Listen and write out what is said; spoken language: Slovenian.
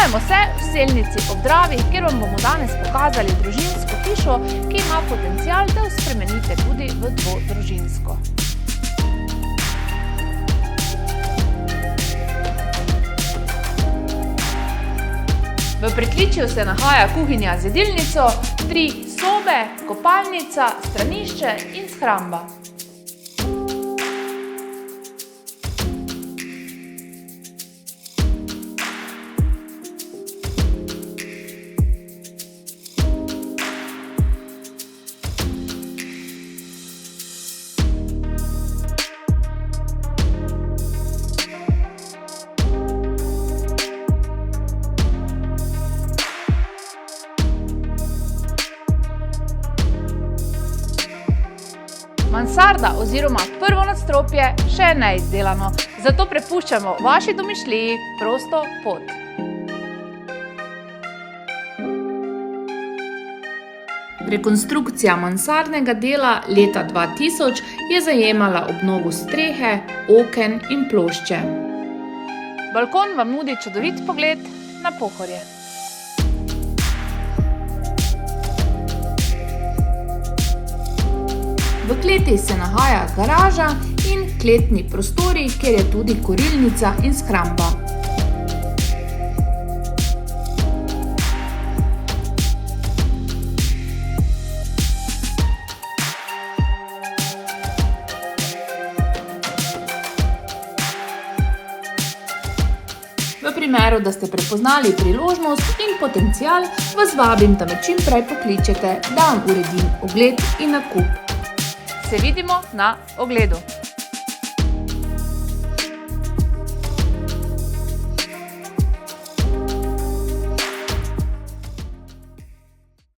Nahajamo se v selnici ob Dravi, kjer vam bomo danes pokazali družinsko hišo, ki ima potencial, da jo spremenite tudi v dvodružinsko. V pritličju se nahaja kuhinja z jedilnico, 3 sobe, kopalnica, stranišče in shramba. Mansarda oziroma prvo nadstropje še je neizdelano, zato prepuščamo vaši domišljiji prosto pot. Rekonstrukcija mansardnega dela leta 2000 je zajemala obnovo strehe, oken in plošče. Balkon vam nudi čudovit pogled na Pohorje. V kleti se nahaja garaža in kletni prostori, kjer je tudi kurilnica in shramba. V primeru, da ste prepoznali priložnost in potencial, vas vabim, da me čim prej pokličete, da vam uredim ogled in nakup. Se vidimo na ogledu.